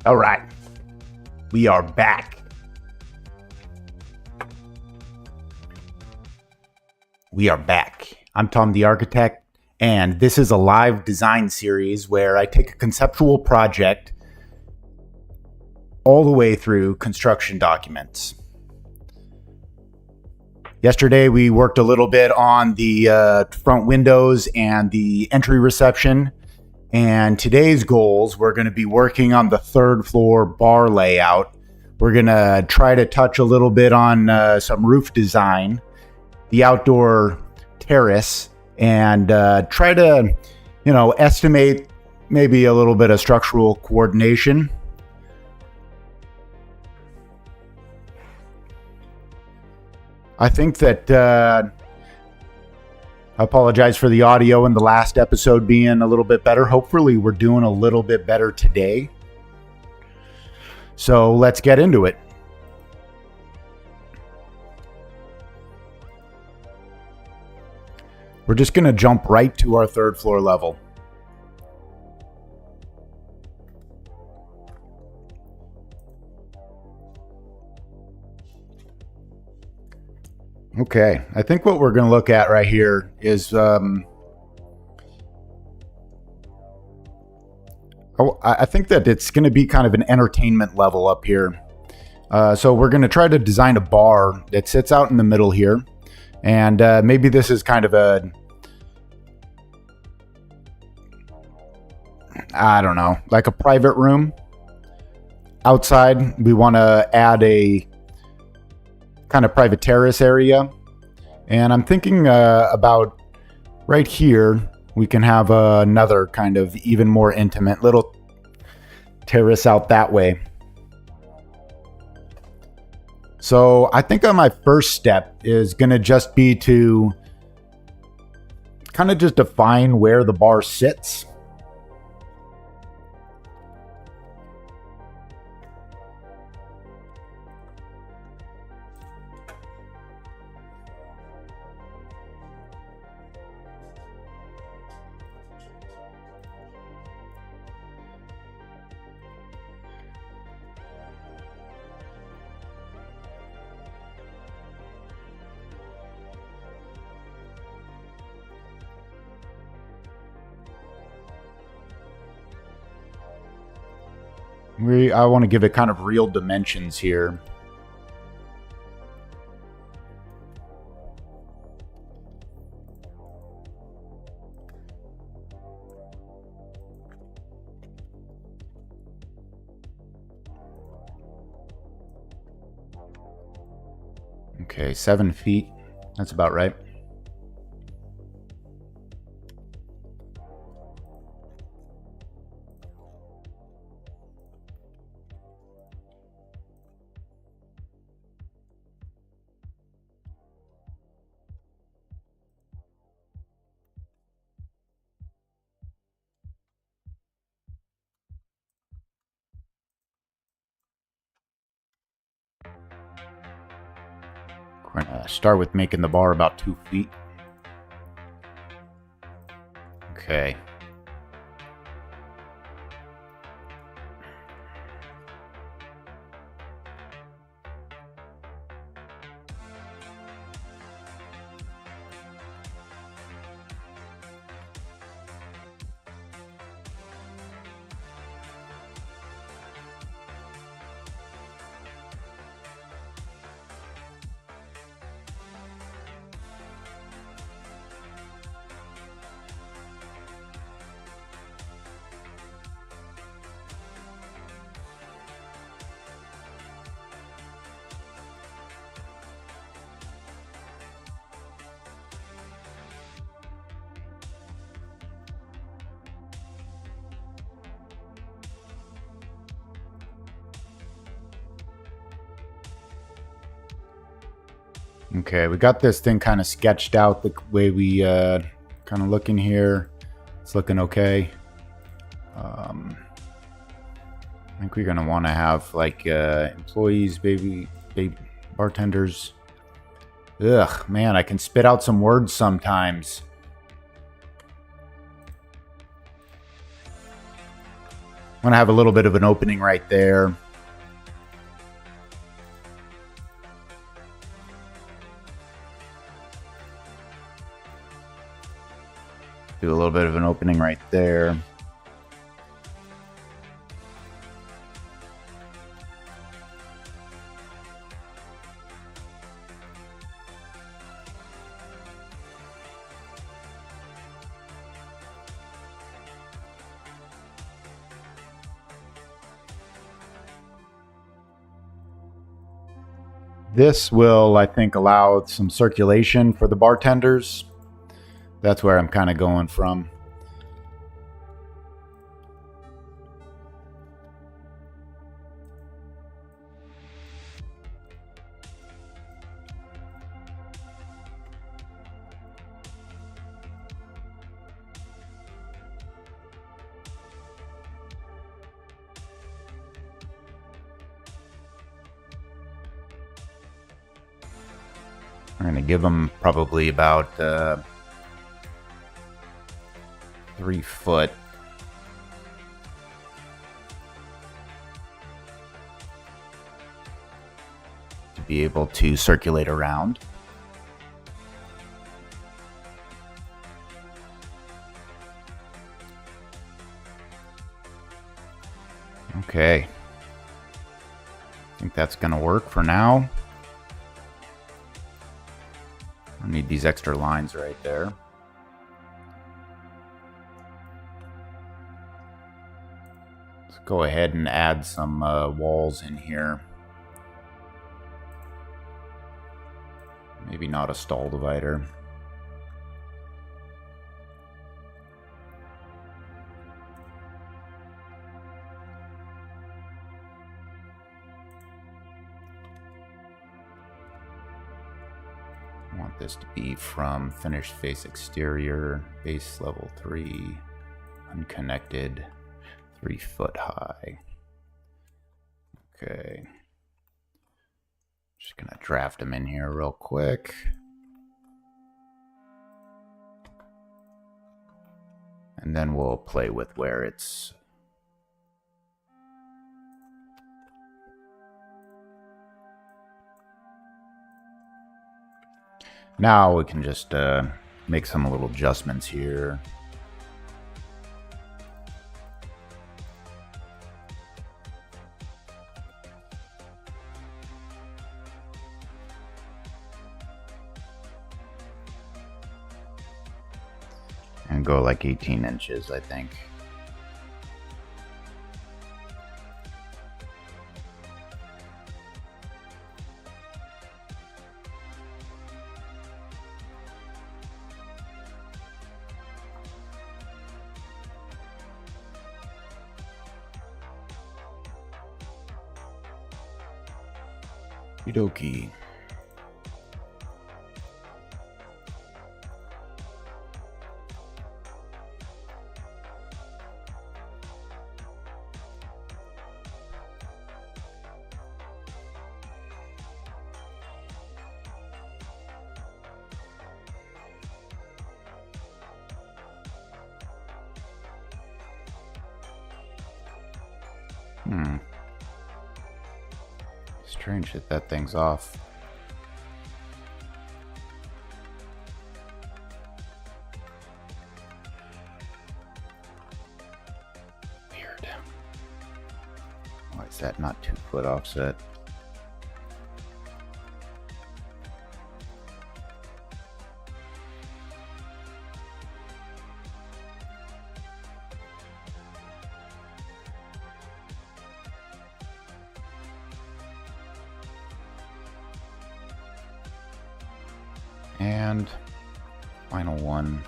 All right, we are back. We are back. I'm Tom the Architect, and this is a live design series where I take a conceptual project all the way through construction documents. Yesterday, we worked a little bit on the front windows and the entry reception. And today's goals, we're going to be working on the third floor bar layout. We're going to try to touch a little bit on some roof design, the outdoor terrace, and try to, estimate maybe a little bit of structural coordination. I think that I apologize for the audio in the last episode being a little bit better. Hopefully we're doing a little bit better today. So let's get into it. We're just going to jump right to our third floor level. Okay, I think what we're going to look at right here is I think that it's going to be kind of an entertainment level up here. So we're going to try to design a bar that sits out in the middle here. And maybe this is kind of like a private room. Outside, we want to add a kind of private terrace area. And I'm thinking about right here, we can have another kind of even more intimate little terrace out that way. So I think my first step is going to just be to kind of just define where the bar sits. I want to give it kind of real dimensions here. Okay, 7 feet. That's about right. We're going to start with making the bar about 2 feet. Okay. Okay, we got this thing kind of sketched out the way we kind of look in here. It's looking okay. I think we're gonna want to have like employees, baby bartenders. Ugh, man, I can spit out some words sometimes. want to have a little bit of an opening right there. Do a little bit of an opening right there. This will, I think, allow some circulation for the bartenders. That's where I'm kind of going from. We're going to give them probably about 3 foot. To be able to circulate around. Okay. I think that's going to work for now. I need these extra lines right there. Let's go ahead and add some walls in here. Maybe not a stall divider. I want this to be from finished face exterior, base level 3, unconnected, 3 foot high. Okay. Just gonna draft them in here real quick. And then we'll play with where it's... Now we can just make some little adjustments here. And go like 18 inches, I think. Okie Strange that thing's off. Weird. Why is that not 2 foot offset? And final one.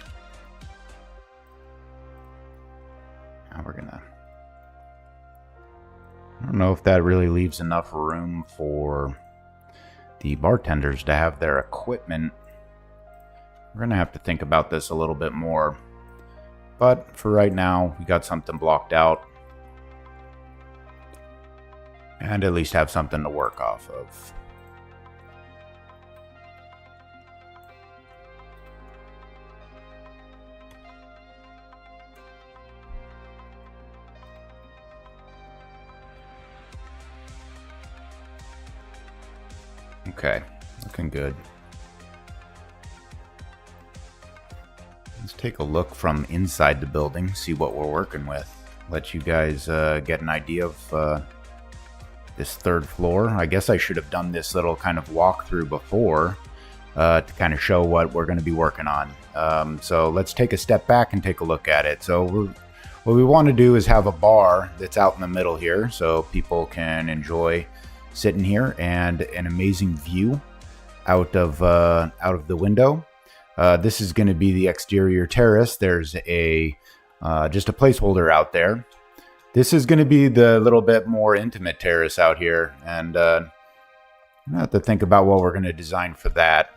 Now we're gonna... I don't know if that really leaves enough room for the bartenders to have their equipment. We're gonna have to think about this a little bit more. But for right now, we got something blocked out. And at least have something to work off of. Okay, looking good. Let's take a look from inside the building, see what we're working with. Let you guys get an idea of this third floor. I guess I should have done this little kind of walkthrough before to kind of show what we're going to be working on. So let's take a step back and take a look at it. So what we want to do is have a bar that's out in the middle here so people can enjoy sitting here, and an amazing view out of the window. This is going to be the exterior terrace. There's a just a placeholder out there. This is going to be the little bit more intimate terrace out here, and I have to think about what we're going to design for that.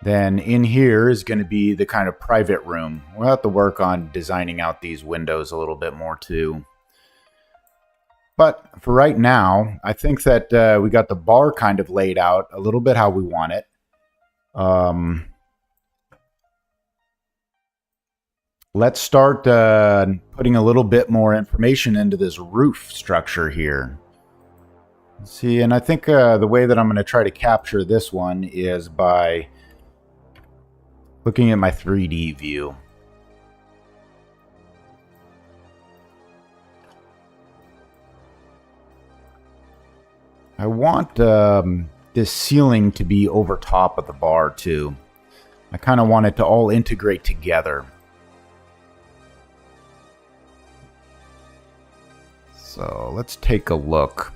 Then in here is going to be the kind of private room. We'll have to work on designing out these windows a little bit more too. But for right now, I think that we got the bar kind of laid out a little bit how we want it. Let's start putting a little bit more information into this roof structure here. See, and I think the way that I'm going to try to capture this one is by looking at my 3D view. I want this ceiling to be over top of the bar too. I kind of want it to all integrate together. So let's take a look.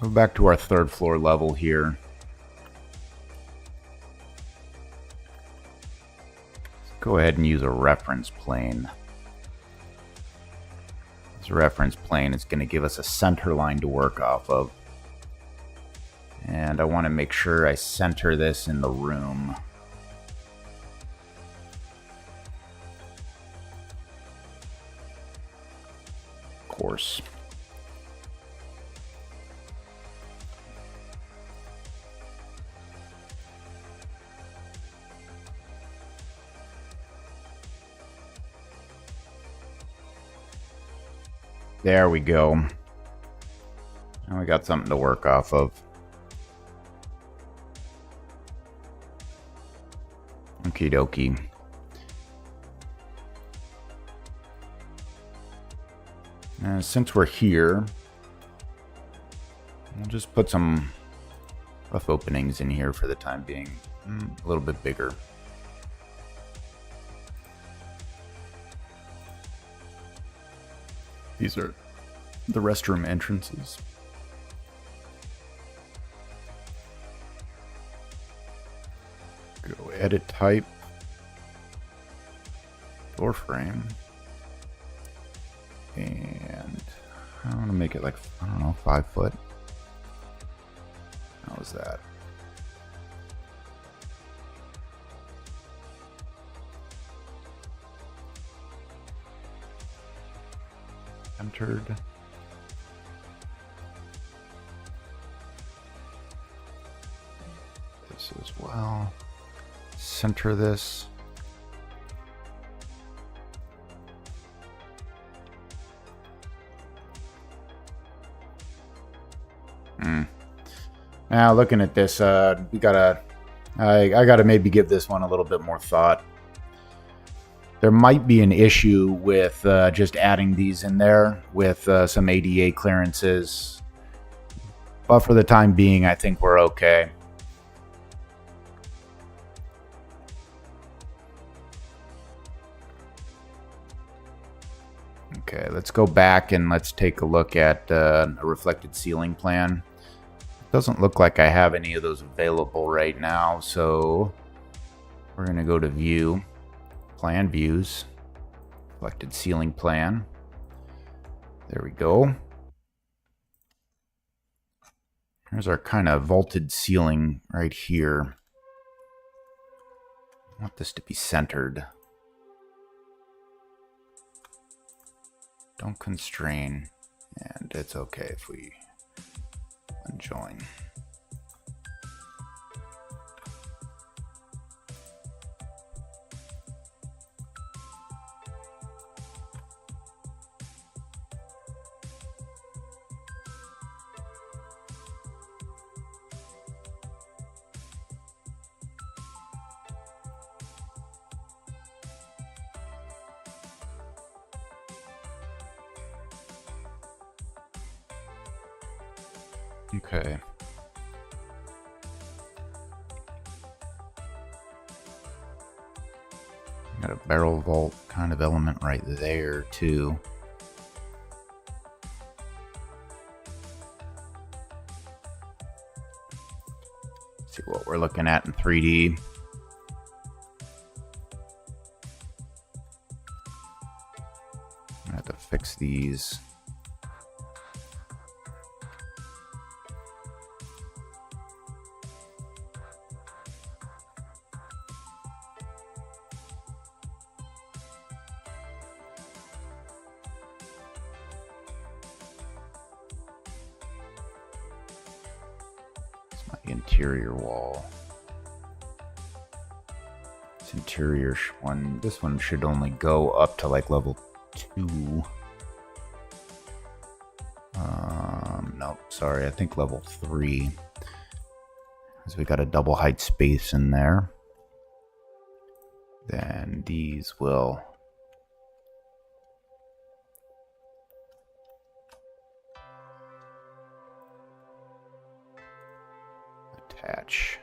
Go back to our third floor level here. Let's go ahead and use a reference plane. This reference plane is going to give us a center line to work off of. And I want to make sure I center this in the room. Of course. There we go. Now we got something to work off of. Okie dokie. Since we're here, we'll just put some rough openings in here for the time being. A little bit bigger. These are the restroom entrances. Go edit type, door frame, and I want to make it like, I don't know, 5 foot. How's that? Entered. This as well. Center this. Now looking at this, we gotta. I gotta maybe give this one a little bit more thought. There might be an issue with just adding these in there with some ADA clearances. But for the time being, I think we're okay. Okay, let's go back and let's take a look at a reflected ceiling plan. Doesn't look like I have any of those available right now, so we're going to go to View. Plan views, reflected ceiling plan. There we go. Here's our kind of vaulted ceiling right here. I want this to be centered. Don't constrain, and it's okay if we unjoin. Okay. Got a barrel vault kind of element right there too. Let's see what we're looking at in 3D. I have to fix these. Interior wall. This interior one, this one should only go up to like level 2. No, sorry, I think level 3. Because we got a double height space in there. Then these will attach.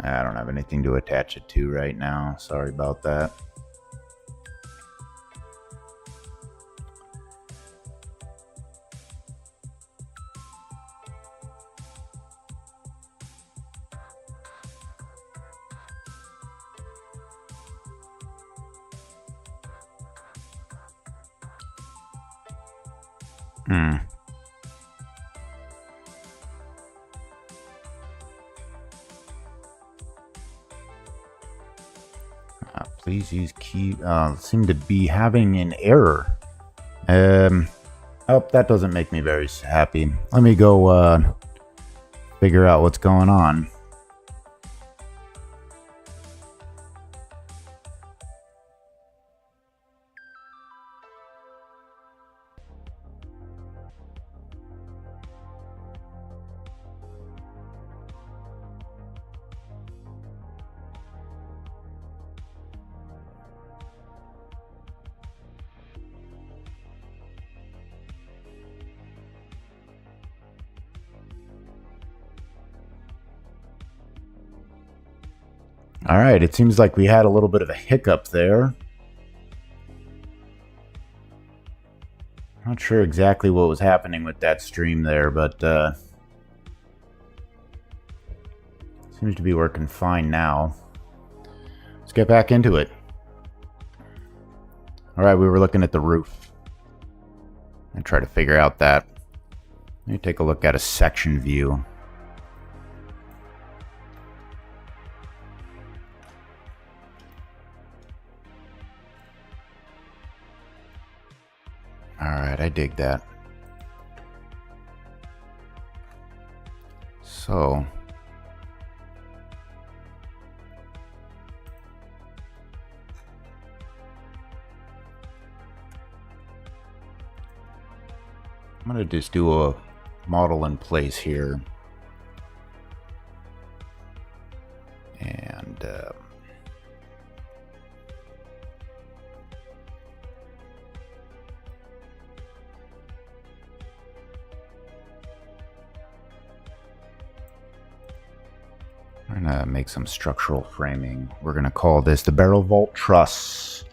I don't have anything to attach it to right now. Sorry about that. Please use key. Seem to be having an error. Oh, that doesn't make me very happy. Let me go figure out what's going on. All right, it seems like we had a little bit of a hiccup there. Not sure exactly what was happening with that stream there, but seems to be working fine now. Let's get back into it. All right, we were looking at the roof and try to figure out that. Let me take a look at a section view. Alright, I dig that. So, I'm going to just do a model in place here. And I'm going to make some structural framing. We're going to call this the barrel vault truss.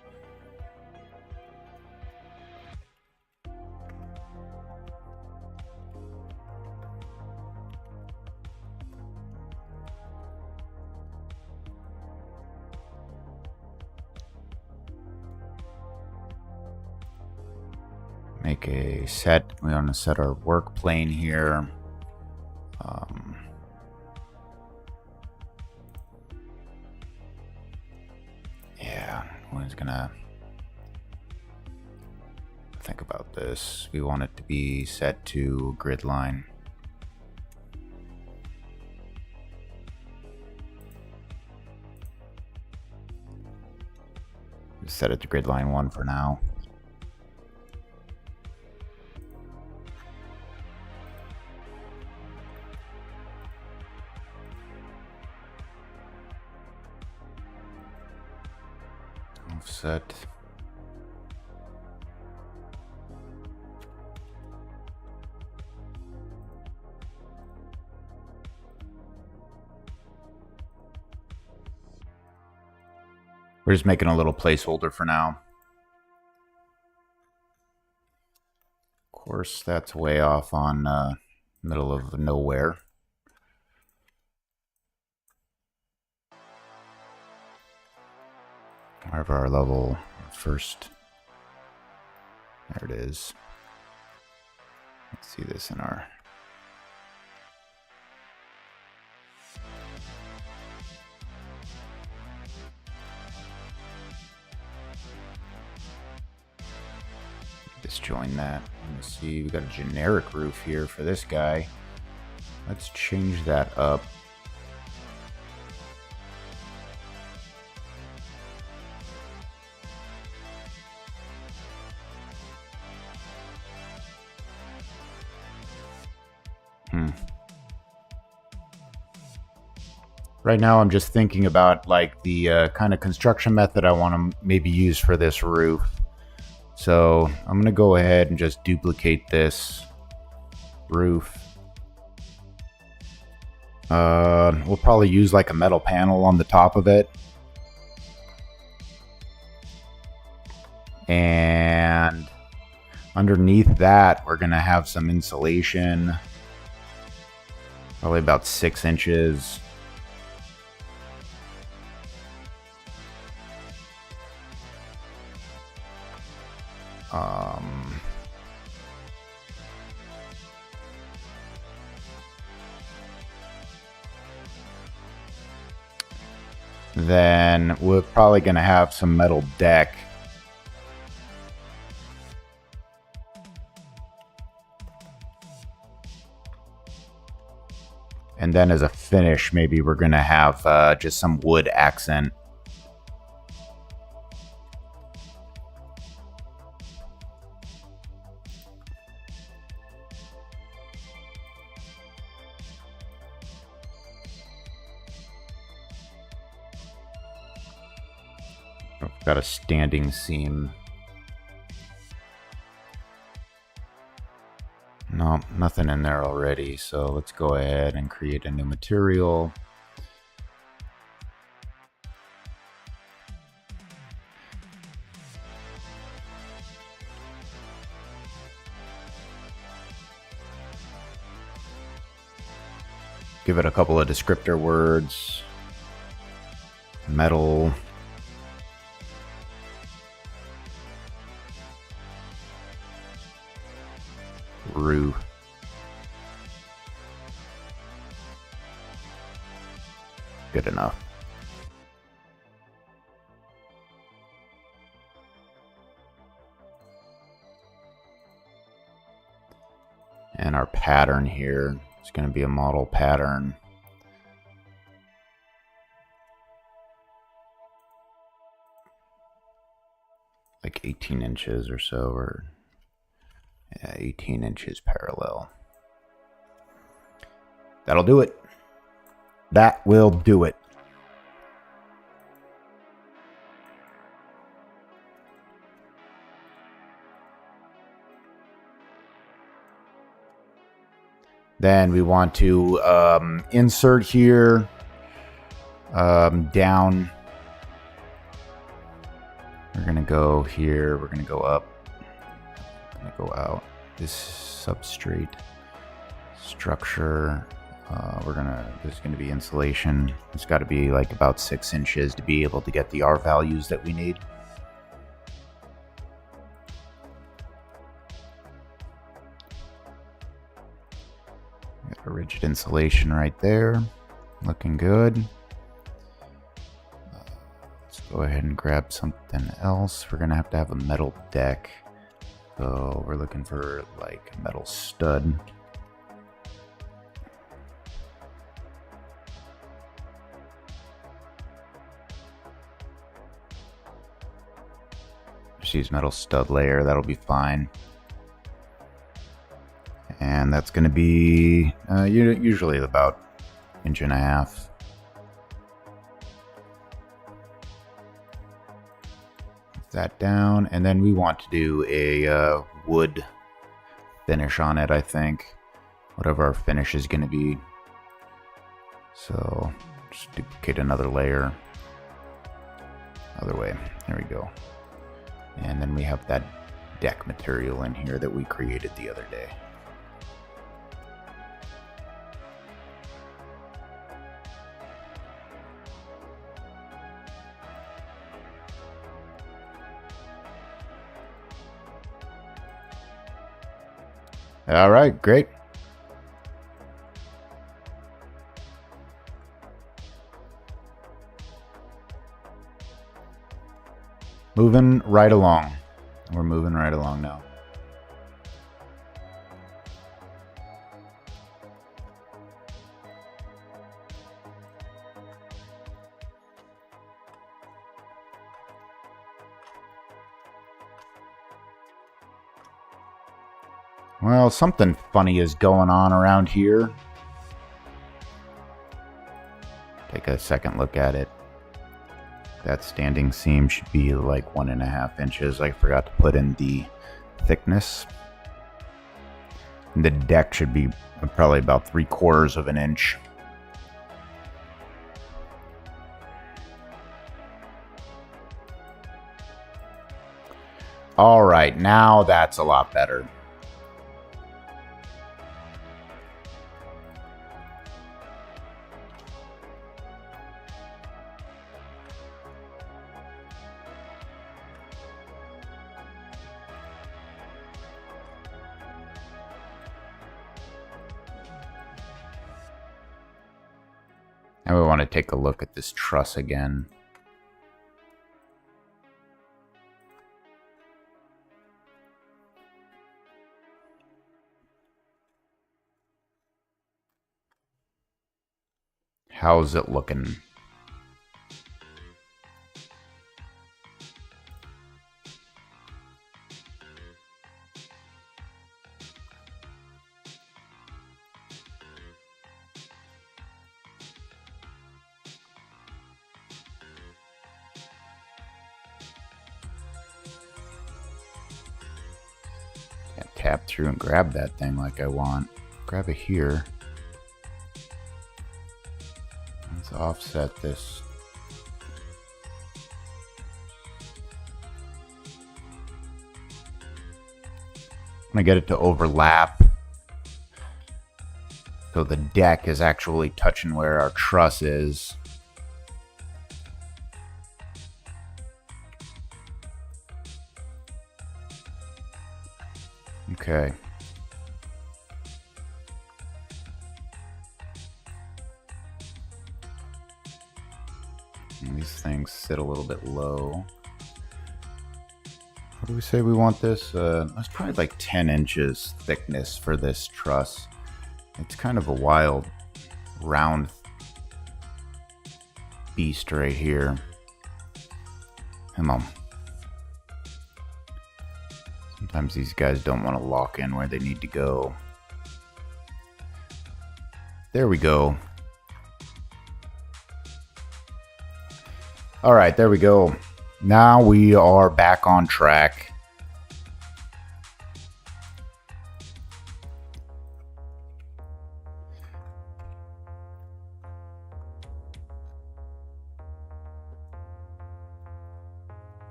Make a set. We want to set our work plane here. Yeah, one's gonna think about this. We want it to be set to grid line. Set it to grid line 1 for now. Offset. We're just making a little placeholder for now. Of course, that's way off on middle of nowhere. Wherever our level first. There it is. Let's see this in our... Disjoin that. Let's see, we got a generic roof here for this guy. Let's change that up. Right now I'm just thinking about like the kind of construction method I want to maybe use for this roof. So I'm going to go ahead and just duplicate this roof. We'll probably use like a metal panel on the top of it. And underneath that, we're going to have some insulation. Probably about 6 inches. Then we're probably going to have some metal deck. And then as a finish, maybe we're going to have just some wood accent. Got a standing seam. No, nothing in there already. So let's go ahead and create a new material. Give it a couple of descriptor words. Metal. Roof. Good enough. And our pattern here is going to be a model pattern. Like 18 inches or so, or yeah, 18 inches parallel. That'll do it. That will do it. Then we want to insert here, down. We're going to go here. We're going to go up. We're going to go out. This substrate structure. There's going to be insulation. It's got to be like about 6 inches to be able to get the R values that we need. Got a rigid insulation right there. Looking good. Let's go ahead and grab something else. We're going to have a metal deck. So we're looking for like a metal stud. Just use metal stud layer, that'll be fine. And that's going to be usually about 1.5 inches. Put that down, and then we want to do a wood finish on it, I think. Whatever our finish is going to be. So just duplicate another layer. Other way. There we go. And then we have that deck material in here that we created the other day. All right, great. Moving right along. We're moving right along now. Well, something funny is going on around here. Take a second look at it. That standing seam should be like 1.5 inches. I forgot to put in the thickness. And the deck should be probably about 3/4 of an inch. All right, now that's a lot better. Now we want to take a look at this truss again. How's it looking? Can't tap through and grab that thing like I want. Grab it here. Let's offset this. I'm gonna get it to overlap so the deck is actually touching where our truss is. Okay. And these things sit a little bit low. What do we say we want this? That's probably like 10 inches thickness for this truss. It's kind of a wild, round beast right here. Come on. Sometimes these guys don't want to lock in where they need to go. There we go. All right, there we go. Now we are back on track.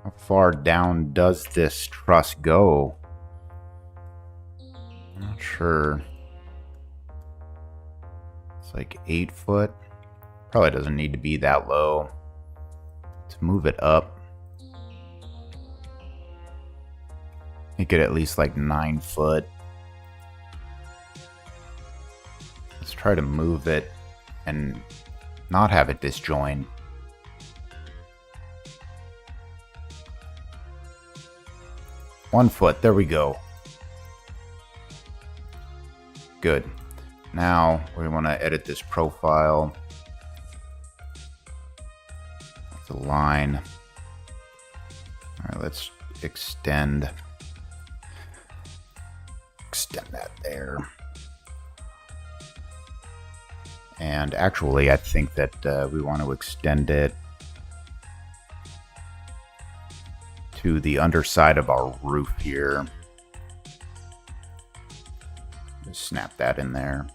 How far down does this truss go? I'm not sure. It's like 8 foot. Probably doesn't need to be that low. Let's move it up. Make it at least like 9 foot. Let's try to move it and not have it disjoin. One foot, there we go. Good. Now we want to edit this profile. The line. All right, let's extend that there. And actually, I think that we want to extend it to the underside of our roof here. Just snap that in there.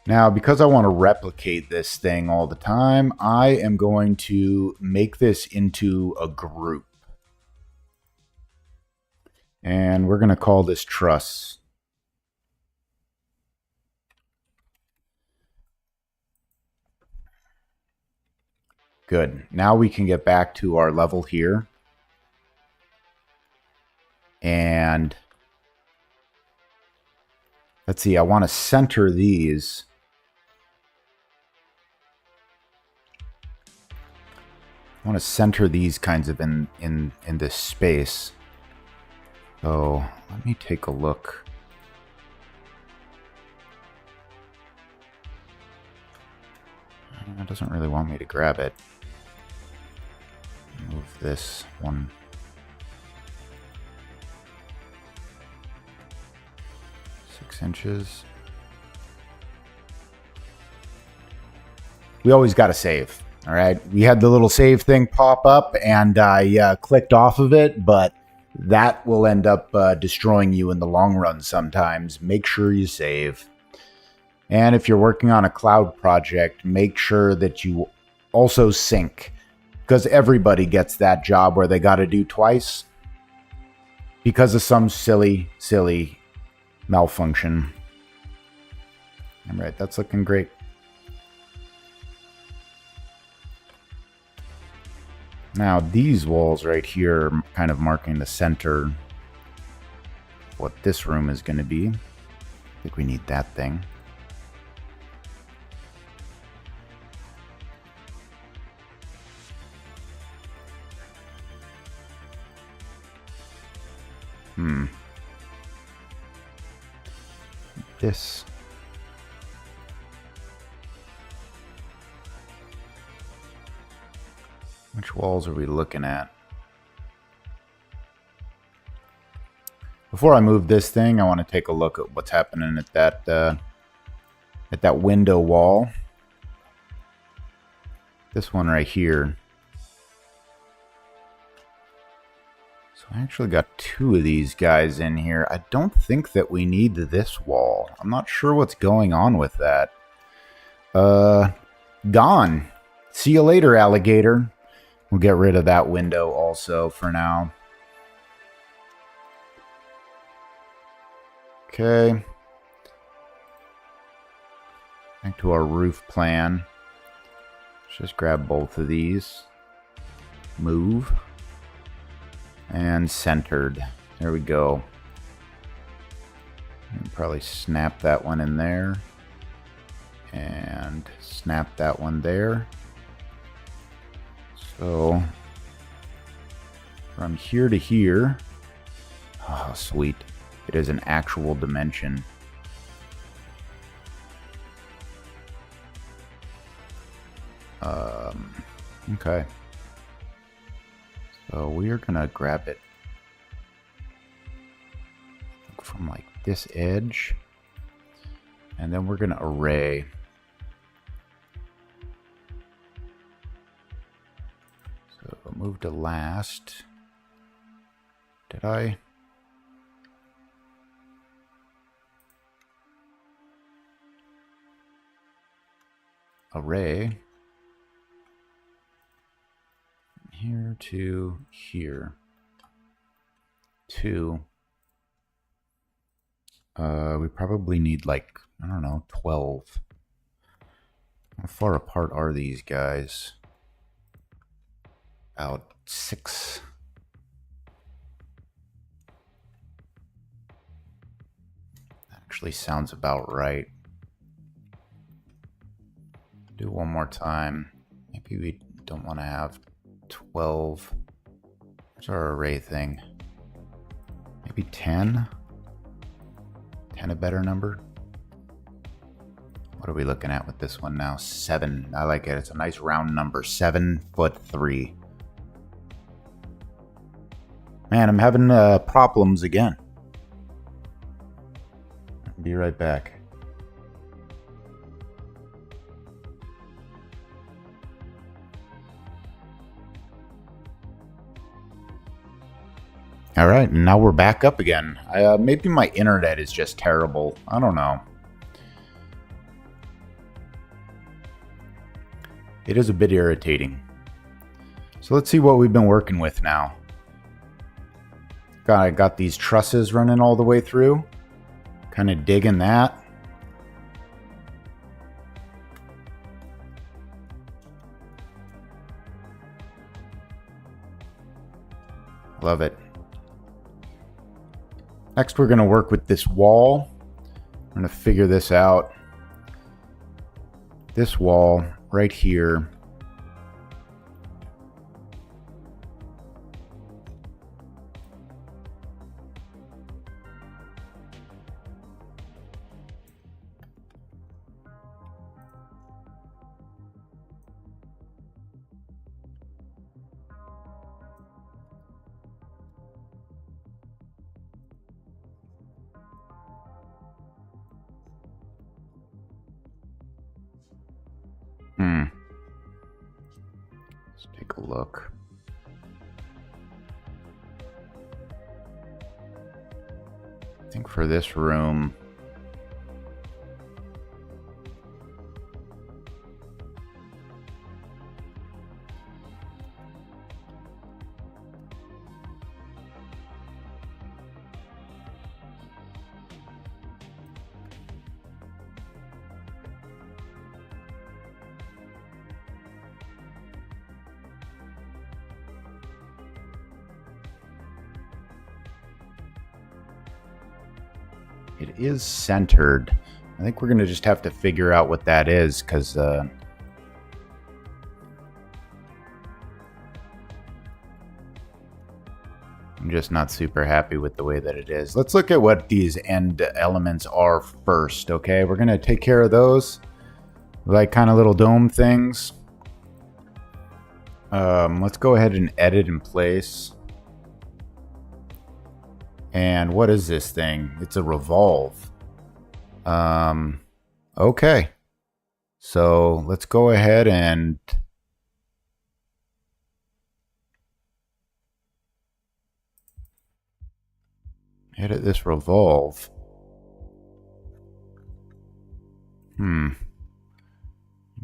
Now, because I want to replicate this thing all the time, I am going to make this into a group. And we're going to call this truss. Good. Now we can get back to our level here. And let's see, I want to center these. I want to center these kinds of in this space. So let me take a look. It doesn't really want me to grab it. Move this one. Inches. We always got to save. All right. We had the little save thing pop up and I clicked off of it, but that will end up destroying you in the long run sometimes. Make sure you save. And if you're working on a cloud project, make sure that you also sync, because everybody gets that job where they got to do twice because of some silly malfunction. All right, that's looking great. Now these walls right here are kind of marking the center of what this room is going to be. I think we need that thing. This. Which walls are we looking at? Before I move this thing, I want to take a look at what's happening at that window wall. This one right here. So I actually got two of these guys in here. I don't think that we need this wall. I'm not sure what's going on with that. Gone. See you later, alligator. We'll get rid of that window also for now. Okay. Back to our roof plan. Let's just grab both of these. Move. And centered. There we go. And probably snap that one in there. And snap that one there. So from here to here. Oh, sweet. It is an actual dimension. Okay. So we are gonna grab it from like this edge, and then we're gonna array. So move to last. Did I? Array. Here to here. We probably need like, I don't know, 12. How far apart are these guys? About 6. That actually sounds about right. Do one more time. Maybe we don't want to have 12. Where's our array thing? Maybe 10? 10 a better number? What are we looking at with this one now? 7. I like it. It's a nice round number. 7'3". Man, I'm having problems again. I'll be right back. All right, and now we're back up again. Maybe my internet is just terrible. I don't know. It is a bit irritating. So let's see what we've been working with now. I got these trusses running all the way through. Kind of digging that. Love it. Next, we're going to work with this wall. I'm going to figure this out. This wall right here. Let's take a look. I think for this room, it is centered. I think we're going to just have to figure out what that is, because I'm just not super happy with the way that it is. Let's look at what these end elements are first, okay? We're going to take care of those, like kind of little dome things. Let's go ahead and edit in place. And what is this thing? It's a revolve. Okay. So let's go ahead and edit this revolve. Good.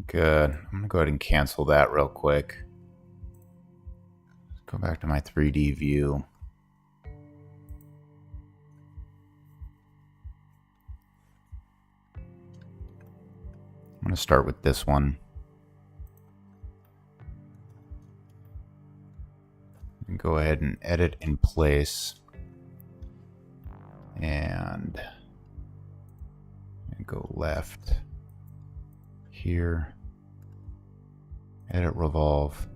I'm gonna go ahead and cancel that real quick. Let's go back to my 3D view. I'm going to start with this one. And go ahead and edit in place. And go left here. Edit revolve.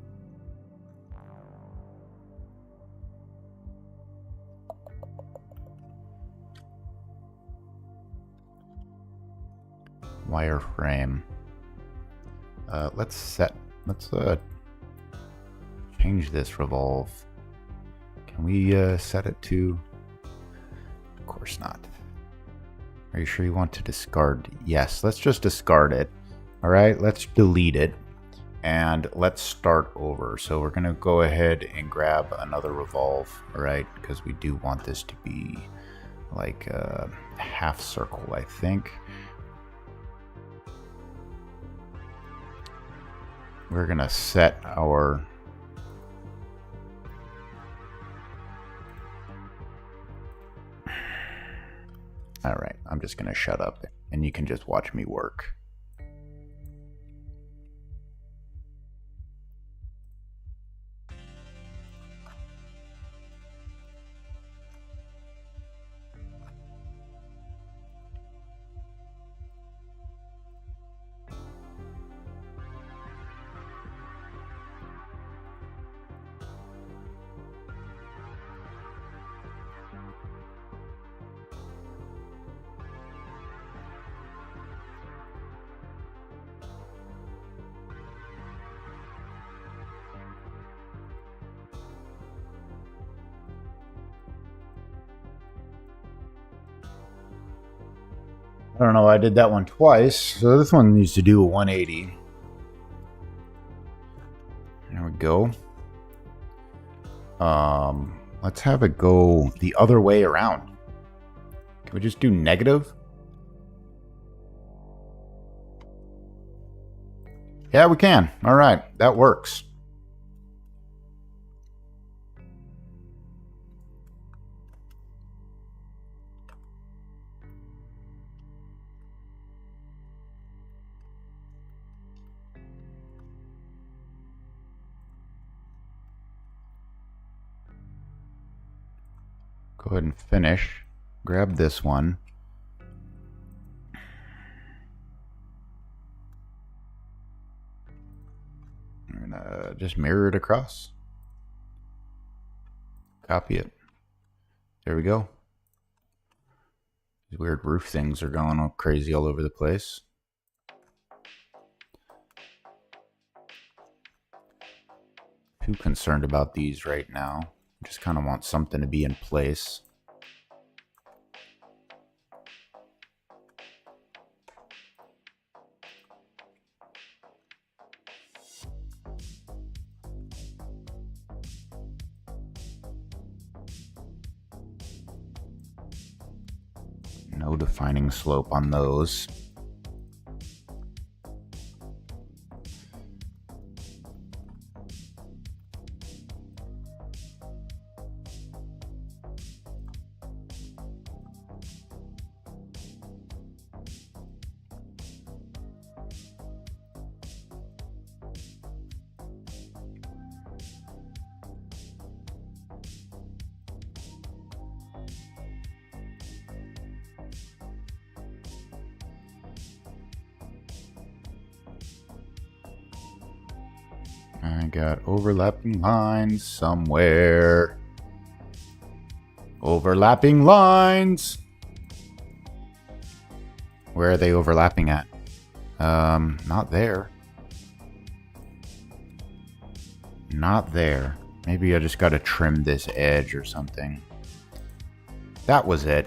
Wireframe. Let's change this revolve. Can we set it to? Of course not. Are you sure you want to discard? Yes, let's just discard it. All right, let's delete it and let's start over. So we're gonna go ahead and grab another revolve, all right, because we do want this to be like a half circle, I think. We're gonna set our all right, I'm just gonna shut up and you can just watch me work. I don't know, I did that one twice, so this one needs to do a 180. There we go. let's have it go the other way around. Can we just do negative? Yeah, we can. All right, that works. Go ahead and finish. Grab this one. I'm gonna just mirror it across. Copy it. There we go. These weird roof things are going all crazy all over the place. Too concerned about these right now. Just kind of want something to be in place. No defining slope on those. I got overlapping lines somewhere. Overlapping lines. Where are they overlapping at? Not there. Not there. Maybe I just got to trim this edge or something. That was it.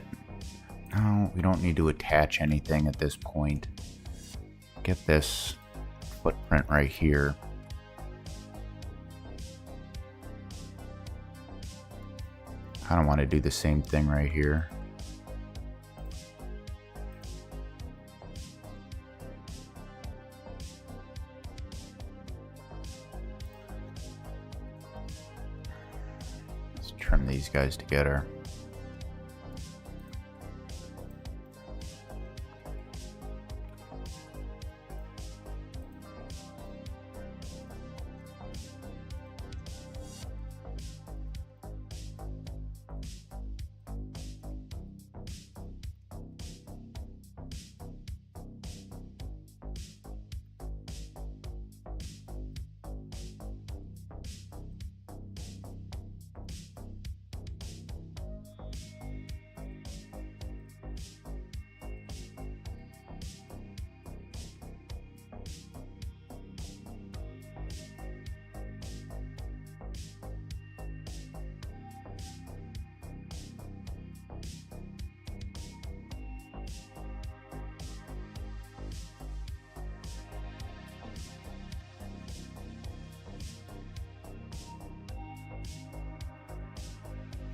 No, we don't need to attach anything at this point. Get this footprint right here. I don't want to do the same thing right here. Let's trim these guys together.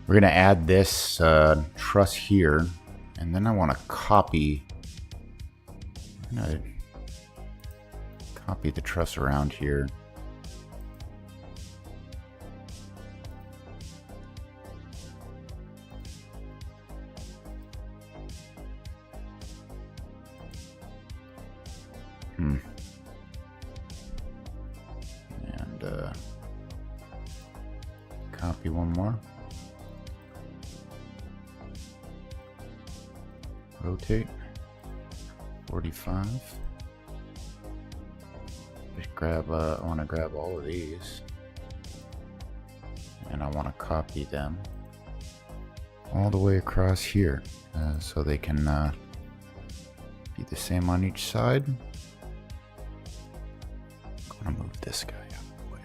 We're going to add this truss here, and then I want to copy the truss around here. And copy one more. Rotate 45. Just grab, I want to grab all of these, and I want to copy them all the way across here, so they can be the same on each side. I'm gonna move this guy out of the way.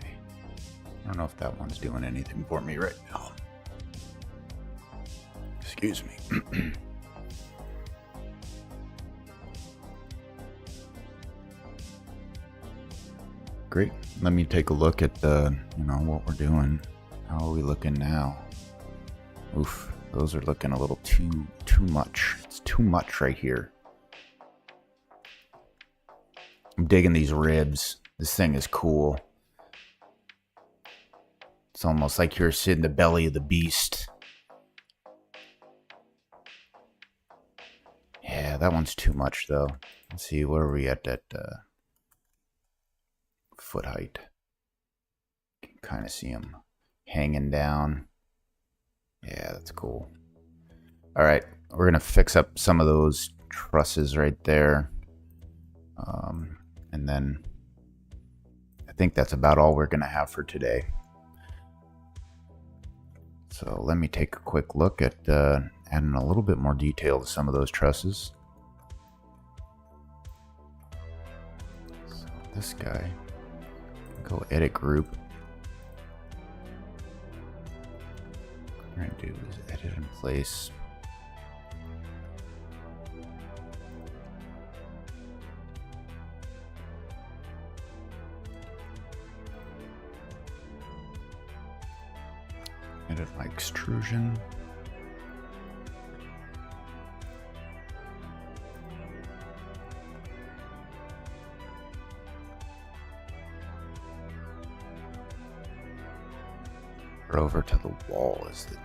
I don't know if that one's doing anything for me right now. Excuse me. Great. Let me take a look at the, what we're doing. How are we looking now? Oof, those are looking a little too much. It's too much right here. I'm digging these ribs. This thing is cool. It's almost like you're sitting in the belly of the beast. Yeah, that one's too much though. Let's see, where are we at that foot height? You can kind of see them hanging down. Yeah, that's cool. All right, we're gonna fix up some of those trusses right there. And then I think that's about all we're gonna have for today. So let me take a quick look at adding a little bit more detail to some of those trusses. So this guy, go edit group. What we're gonna do is edit in place. Edit my extrusion. Or over to the wall is it?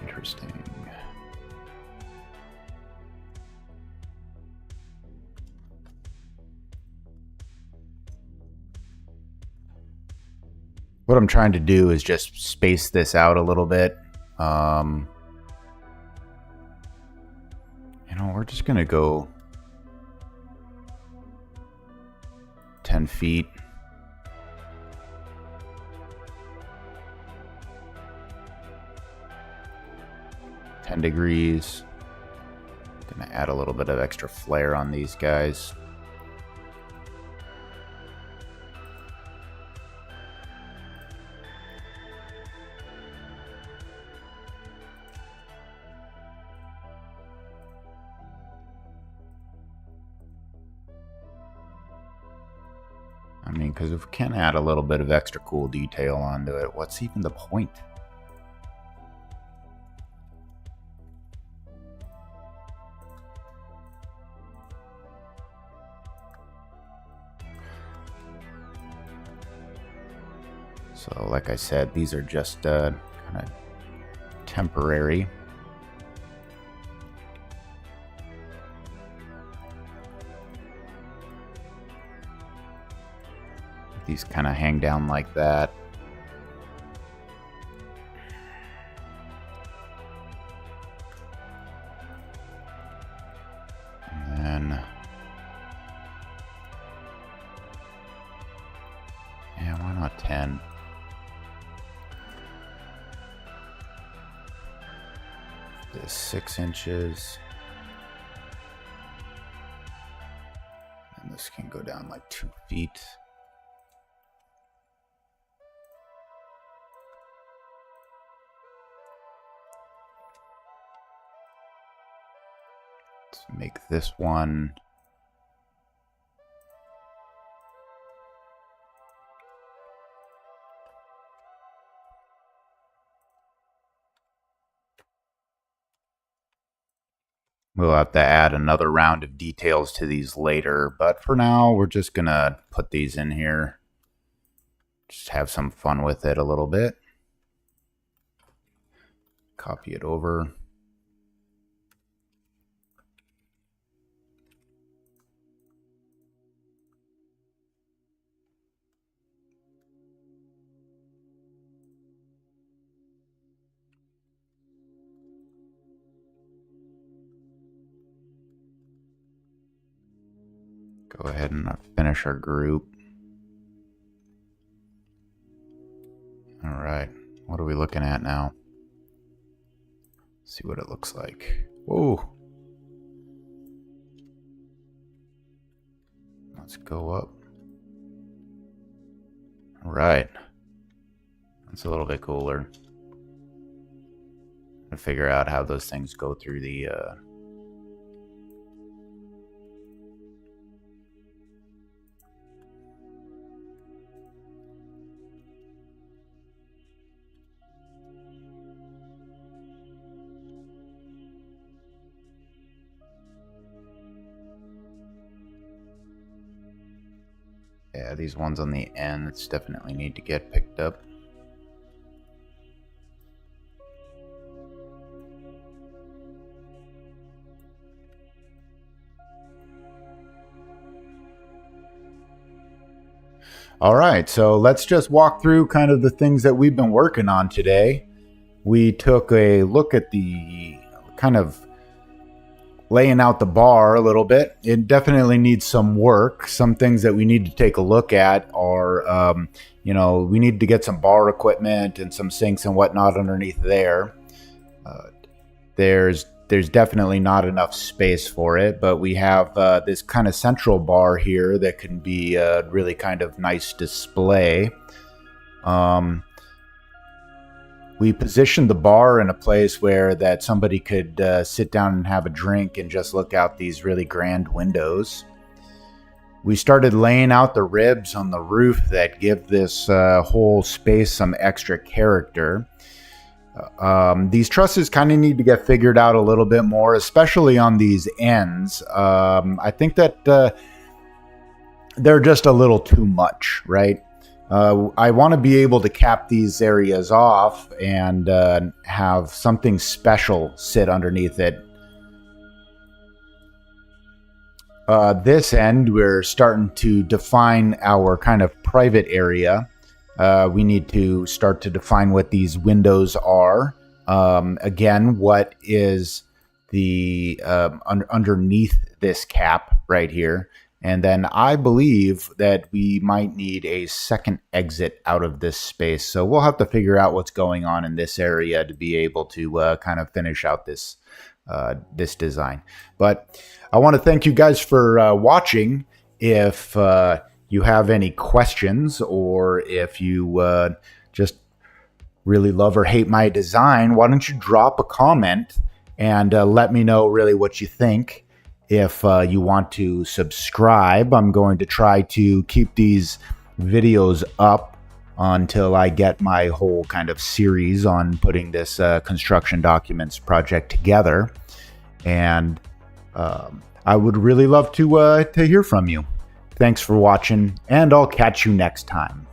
Interesting. What I'm trying to do is just space this out a little bit. You know, we're just gonna go 10 feet. Degrees. Gonna add a little bit of extra flair on these guys. I mean, because if we can add a little bit of extra cool detail onto it, what's even the point? So like I said, these are just kind of temporary. These kind of hang down like that. And then, yeah, why not 10? This 6 inches. And this can go down like 2 feet. Let's make this one. We'll have to add another round of details to these later, but for now, we're just gonna put these in here. Just have some fun with it a little bit. Copy it over. Go ahead and finish our group. All right, what are we looking at now? See what it looks like. Whoa. Let's go up. All right. That's a little bit cooler. To figure out how those things go through the Yeah, these ones on the ends definitely need to get picked up. All right, so let's just walk through kind of the things that we've been working on today. We took a look at the kind of laying out the bar a little bit. It definitely needs some work. Some things that we need to take a look at are, we need to get some bar equipment and some sinks and whatnot underneath there. There's definitely not enough space for it, but we have this kind of central bar here that can be a really kind of nice display. We positioned the bar in a place where that somebody could sit down and have a drink and just look out these really grand windows. We started laying out the ribs on the roof that give this whole space some extra character. These trusses kind of need to get figured out a little bit more, especially on these ends. I think that they're just a little too much, right? I want to be able to cap these areas off and have something special sit underneath it. This end, we're starting to define our kind of private area. We need to start to define what these windows are. Again, what is the underneath this cap right here. And then I believe that we might need a second exit out of this space. So we'll have to figure out what's going on in this area to be able to kind of finish out this design. But I want to thank you guys for watching. If you have any questions, or if you just really love or hate my design, why don't you drop a comment and let me know really what you think. If you want to subscribe, I'm going to try to keep these videos up until I get my whole kind of series on putting this construction documents project together. And I would really love to hear from you. Thanks for watching, and I'll catch you next time.